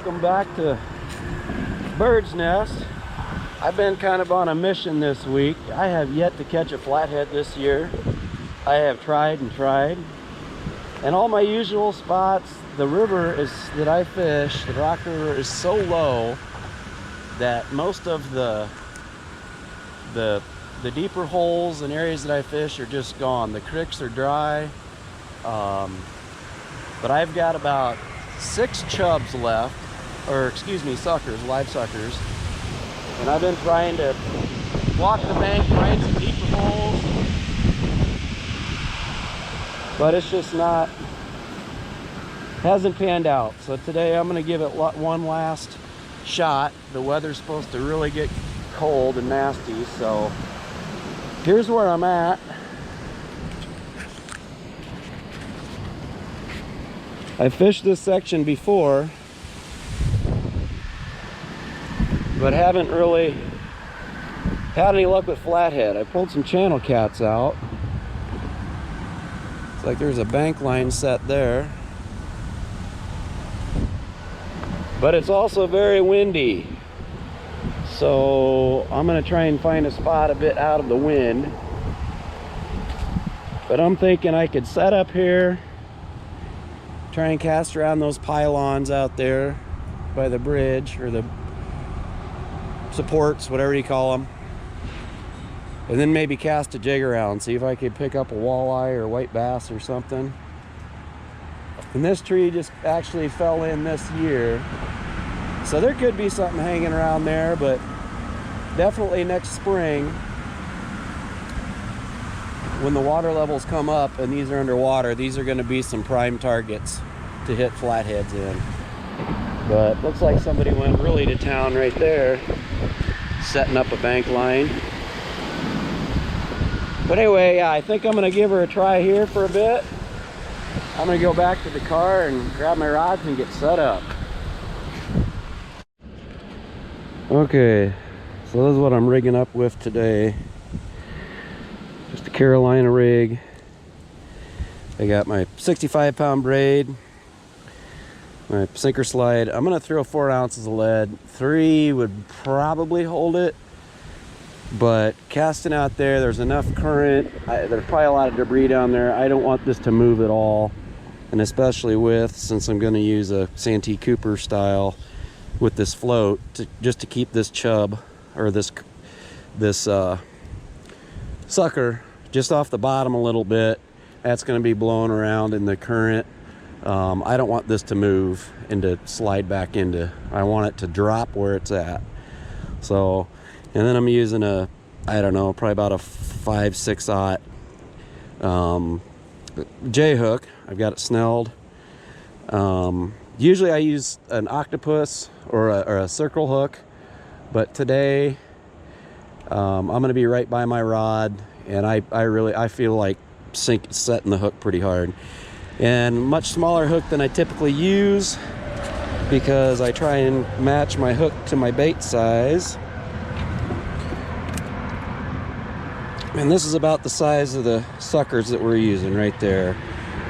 welcome back to Bird's Nest. I've been kind of on a mission this week. I have yet to catch a flathead this year. I have tried and tried, and all my usual spots, the river is that I fish, the Rock River, is so low that most of the deeper holes and areas that I fish are just gone. The creeks are dry, but I've got about 6 chubs left, or excuse me, suckers, live suckers, and I've been trying to walk the bank, find some deeper holes, but it's just not, hasn't panned out. So today I'm going to give it one last shot. The weather's supposed to really get cold and nasty, so here's where I'm at. I fished this section before, but haven't really had any luck with flathead. I pulled some channel cats out. It's like there's a bank line set there, but it's also very windy, so I'm gonna try and find a spot a bit out of the wind. But I'm thinking I could set up here, try and cast around those pylons out there by the bridge, or the supports, whatever you call them, and then maybe cast a jig around, see if I could pick up a walleye or white bass or something. And this tree just actually fell in this year, so there could be something hanging around there, but definitely next spring, when the water levels come up and these are underwater, these are going to be some prime targets to hit flatheads in. But looks like somebody went really to town right there, setting up a bank line. But anyway, yeah, I think I'm going to give her a try here for a bit. I'm going to go back to the car and grab my rods and get set up. Okay, so this is what I'm rigging up with today. Just a Carolina rig. I got my 65-pound braid, my sinker slide. I'm gonna throw 4 ounces of lead. 3 would probably hold it, but casting out there, there's enough current. There's probably a lot of debris down there. I don't want this to move at all, and especially since I'm gonna use a Santee Cooper style with this float, just to keep this chub, or this sucker, just off the bottom a little bit. That's going to be blowing around in the current. I don't want this to move and to slide back into. I want it to drop where it's at. So, and then I'm using a, I don't know, probably about a 5/6 J hook. I've got it snelled. Usually I use an octopus or a circle hook, but today I'm going to be right by my rod, and I feel like setting the hook pretty hard. And much smaller hook than I typically use, because I try and match my hook to my bait size. And this is about the size of the suckers that we're using right there.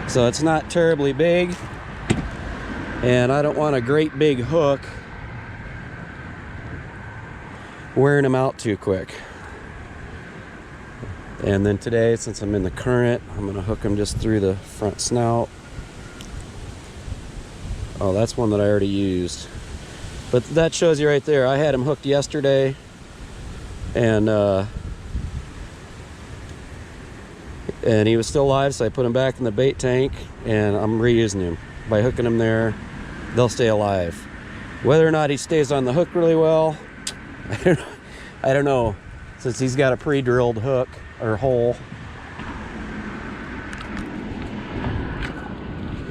So it's not terribly big, and I don't want a great big hook wearing them out too quick. And then today, since I'm in the current, I'm going to hook them just through the front snout. Oh, that's one that I already used. But that shows you right there. I had him hooked yesterday, and he was still alive, so I put him back in the bait tank, and I'm reusing him. By hooking them there, they'll stay alive. Whether or not he stays on the hook really well, I don't know, since he's got a pre-drilled hook or hole.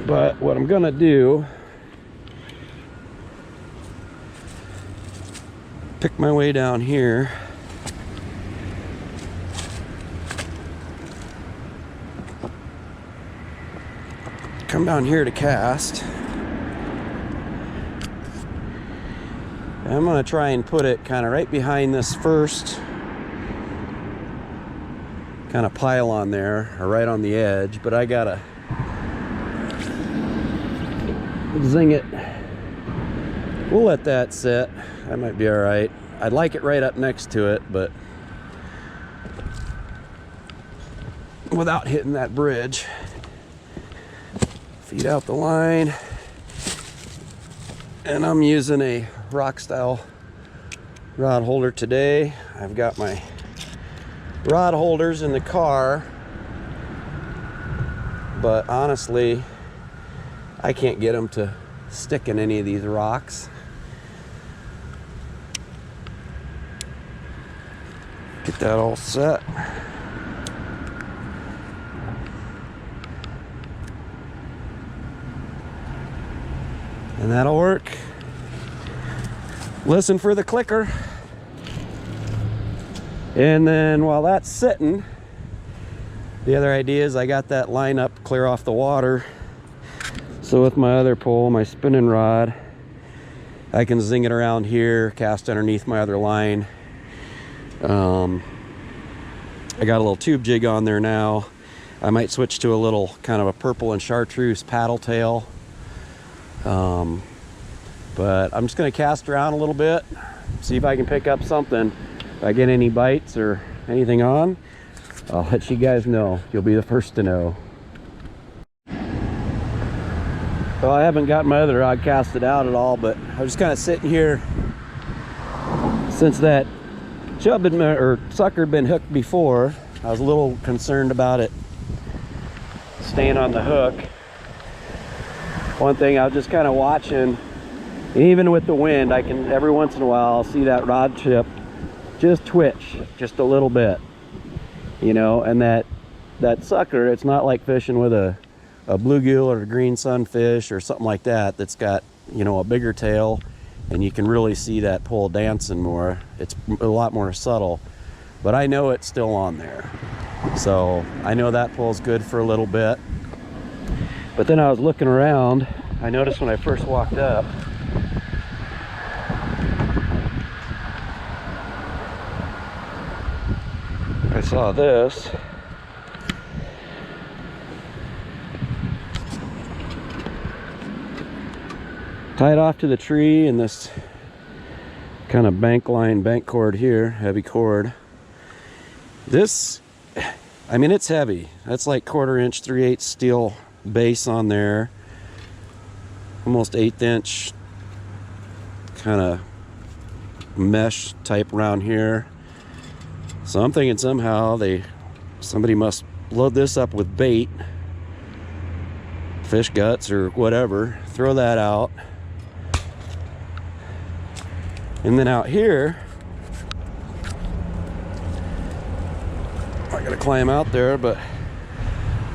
But what I'm gonna do, pick my way down here, come down here to cast. I'm gonna try and put it kind of right behind this first kind of pylon there, or right on the edge, but I gotta zing it we'll let that sit. That might be all right. I'd like it right up next to it, but without hitting that bridge. Feed out the line. And I'm using a rock style rod holder today. I've got my rod holders in the car, but honestly, I can't get them to stick in any of these rocks. Get that all set. And that'll work. Listen for the clicker. And then while that's sitting, the other idea is I got that line up clear off the water. So with my other pole, my spinning rod, I can zing it around here, cast underneath my other line. I got a little tube jig on there now. I might switch to a little kind of a purple and chartreuse paddle tail. But I'm just going to cast around a little bit, see if I can pick up something. If I get any bites or anything on, I'll let you guys know. You'll be the first to know. Well, I haven't got my other rod casted out at all, but I was just kind of sitting here since that chub or sucker had been hooked before. I was a little concerned about it staying on the hook. One thing I was just kind of watching, even with the wind, I can every once in a while I'll see that rod tip just twitch just a little bit, you know. And that sucker, it's not like fishing with a bluegill or a green sunfish or something like that that's got, you know, a bigger tail, and you can really see that pole dancing more. It's a lot more subtle, but I know it's still on there, so I know that pole's good for a little bit. But then I was looking around, I noticed when I first walked up, I saw this. Tied off to the tree in this kind of bank cord here, heavy cord. This, I mean, it's heavy. That's like 1/4 inch, 3/8 steel base on there. Almost 1/8 inch kind of mesh type around here. So I'm thinking somehow somebody must load this up with bait, fish guts or whatever, throw that out. And then out here, I gotta climb out there, but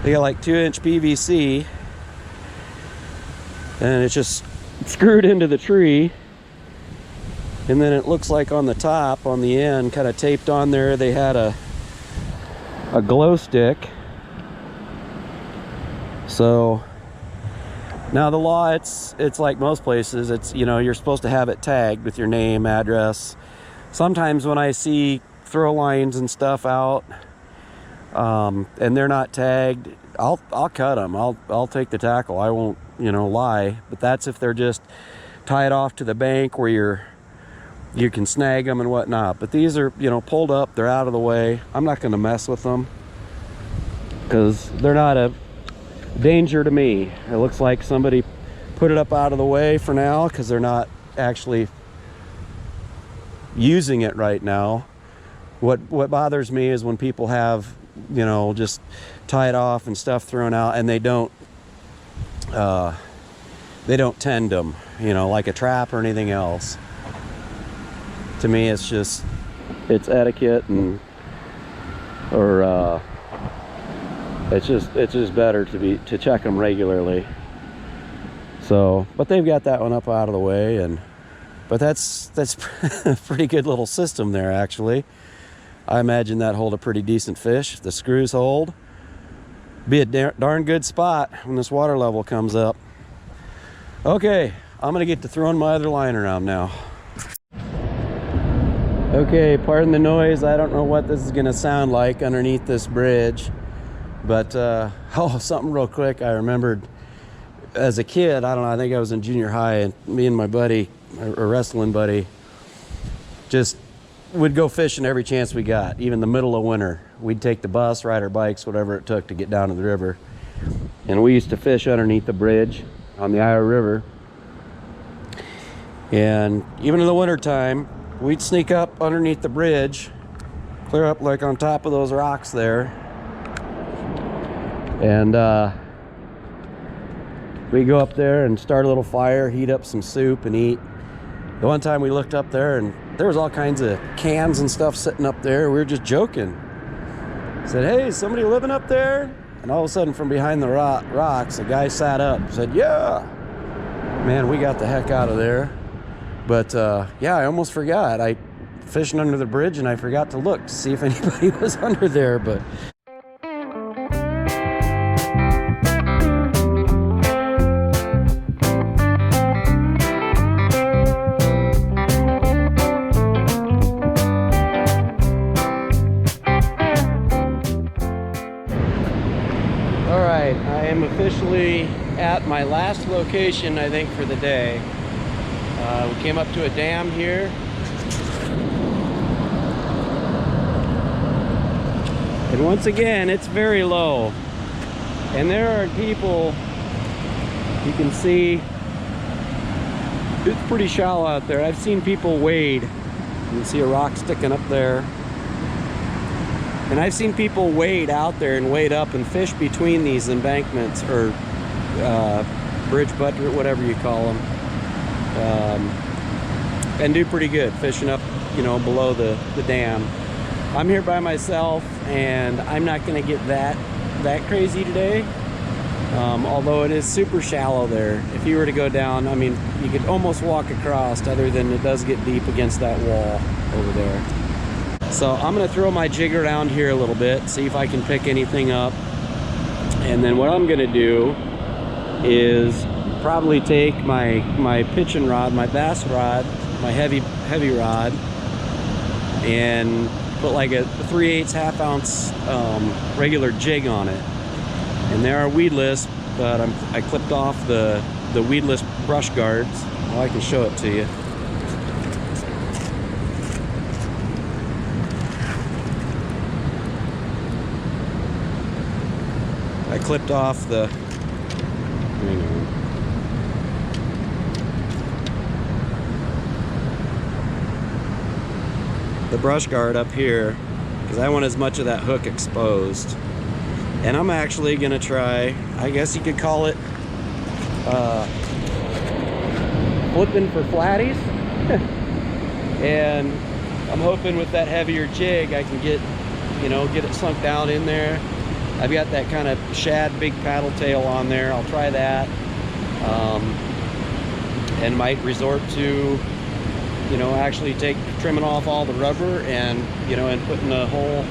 they got like 2-inch PVC, and it's just screwed into the tree. And then it looks like on the top, on the end, kind of taped on there, they had a glow stick. So now the law, it's like most places, it's, you know, you're supposed to have it tagged with your name, address. Sometimes when I see throw lines and stuff out, and they're not tagged, I'll cut them. I'll take the tackle. I won't, you know, lie. But that's if they're just tied off to the bank where you can snag them and whatnot. But these are, you know, pulled up, they're out of the way. I'm not going to mess with them because they're not a danger to me. It looks like somebody put it up out of the way for now because they're not actually using it right now. What bothers me is when people have, you know, just tied off and stuff thrown out, and they don't tend them, you know, like a trap or anything else. To me, it's etiquette, and it's just better to check them regularly. So, but they've got that one up out of the way, but that's a pretty good little system there, actually. I imagine that hold a pretty decent fish. If the screws hold, be a darn good spot when this water level comes up. Okay, I'm gonna get to throwing my other line around now. Okay, pardon the noise. I don't know what this is gonna sound like underneath this bridge, but oh, something real quick. I remembered as a kid, I don't know, I think I was in junior high, and me and my buddy a wrestling buddy, just would go fishing every chance we got, even the middle of winter. We'd take the bus, ride our bikes, whatever it took to get down to the river. And we used to fish underneath the bridge on the Iowa River. And even in the winter time, we'd sneak up underneath the bridge, clear up like on top of those rocks there. And we go up there and start a little fire, heat up some soup and eat. The one time we looked up there and there was all kinds of cans and stuff sitting up there. We were just joking. Said, hey, is somebody living up there? And all of a sudden from behind the rocks, a guy sat up and said, yeah. Man, we got the heck out of there. But yeah, I almost forgot. I fishing under the bridge and I forgot to look to see if anybody was under there. But I am officially at my last location, I think, for the day. We came up to a dam here. And once again, it's very low. And there are people, you can see, it's pretty shallow out there. I've seen people wade. You can see a rock sticking up there. And I've seen people wade out there and wade up and fish between these embankments, or bridge buttress, whatever you call them, and do pretty good fishing up, you know, below the dam. I'm here by myself, and I'm not going to get that crazy today. Although it is super shallow there. If you were to go down, I mean, you could almost walk across, other than it does get deep against that wall over there. So I'm going to throw my jig around here a little bit, see if I can pick anything up. And then what I'm going to do is probably take my pitching rod, my bass rod, my heavy rod, and put like a 3/8 half ounce regular jig on it. And they are weedless, but I clipped off the weedless brush guards. Well, I can show it to you. I clipped off the, brush guard up here, because I want as much of that hook exposed. And I'm actually going to try, I guess you could call it flipping for flatties. And I'm hoping with that heavier jig I can get it sunk down in there. I've got that kind of shad big paddle tail on there. I'll try that, and might resort to, actually trimming off all the rubber and putting a whole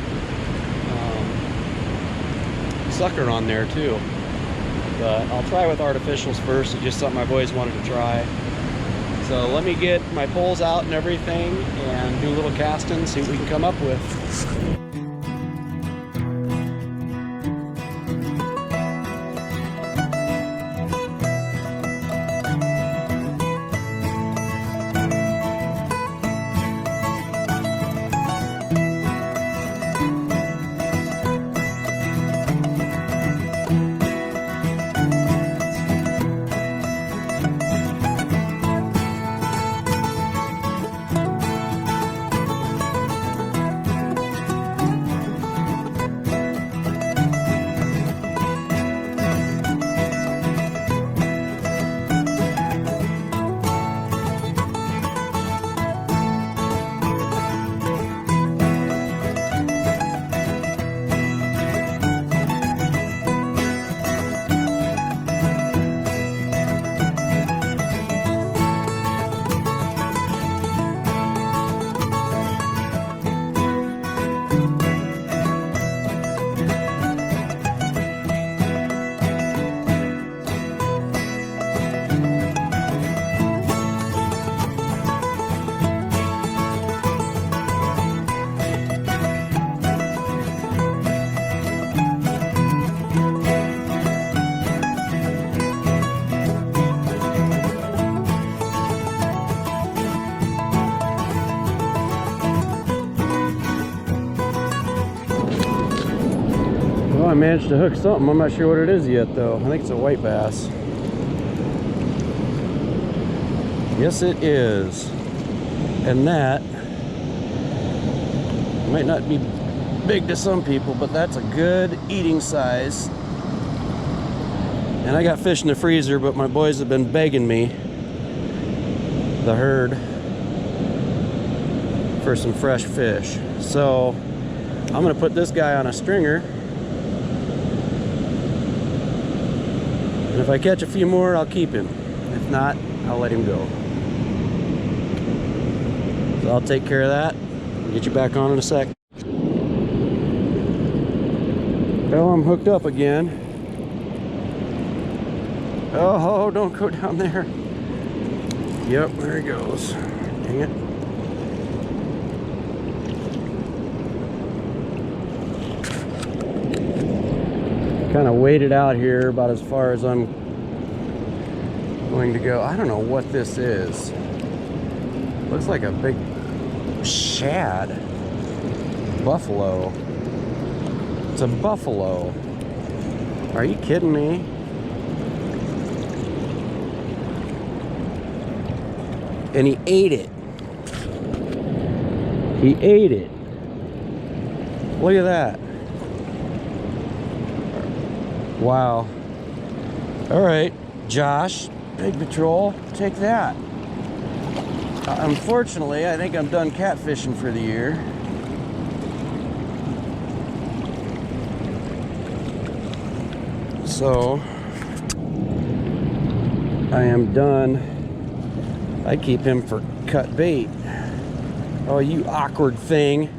sucker on there too. But I'll try with artificials first. It's just something I've always wanted to try. So let me get my poles out and everything and do a little casting, see what we can come up with. I managed to hook something. I'm not sure what it is yet though. I think it's a white bass. Yes it is. And that might not be big to some people, but that's a good eating size. And I got fish in the freezer, but my boys have been begging me, the herd, for some fresh fish. So I'm gonna put this guy on a stringer, and if I catch a few more, I'll keep him. If not, I'll let him go. So I'll take care of that and get you back on in a sec. Well, I'm hooked up again. Oh, don't go down there. Yep, there he goes. Dang it. Kind of waded out here about as far as I'm going to go. I don't know what this is. Looks like a big shad. Buffalo. It's a buffalo. Are you kidding me? And he ate it. He ate it. Look at that. Wow. All right, Josh, Big Patrol, take that. Unfortunately, I think I'm done catfishing for the year. So, I am done. I keep him for cut bait. Oh, you awkward thing.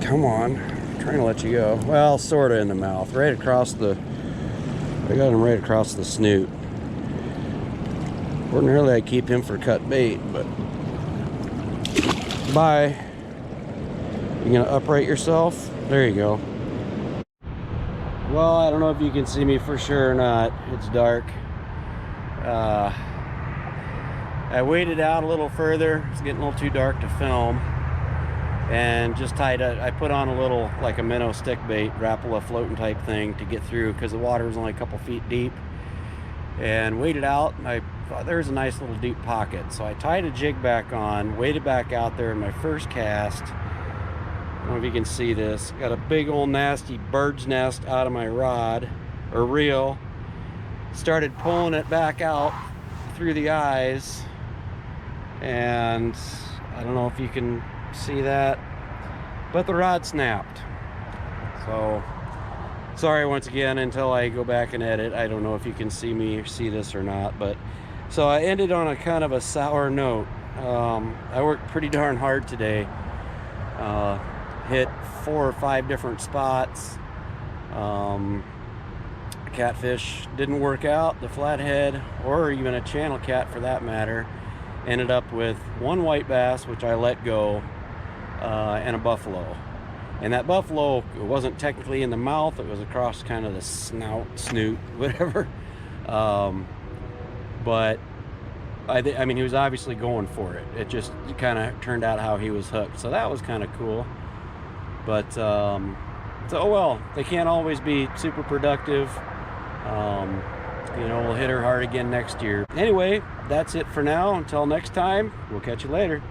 Come on. I'm trying to let you go. Well, sort of in the mouth. Right across the... I got him right across the snoot. Ordinarily, I keep him for cut bait, but... Bye. You gonna upright yourself? There you go. Well, I don't know if you can see me for sure or not. It's dark. I waited out a little further. It's getting a little too dark to film. And just I put on a little, like a minnow stick bait, Rapala floating type thing to get through because the water was only a couple feet deep. And waited out, and I thought there was a nice little deep pocket. So I tied a jig back on, waded back out there in my first cast. I don't know if you can see this. Got a big old nasty bird's nest out of my rod or reel. Started pulling it back out through the eyes, and I don't know if you can see that, but the rod snapped. So sorry once again until I go back and edit. I don't know if you can see me or see this or not, but so I ended on a kind of a sour note. I worked pretty darn hard today. Hit 4 or 5 different spots. Catfish didn't work out. The flathead, or even a channel cat for that matter, ended up with 1 white bass, which I let go, and a buffalo. And that buffalo, it wasn't technically in the mouth, it was across kind of the snoot, whatever. But I mean, he was obviously going for it. It just kind of turned out how he was hooked. So that was kind of cool. But, so, oh well, they can't always be super productive. You know, we'll hit her hard again next year. Anyway, that's it for now. Until next time, we'll catch you later.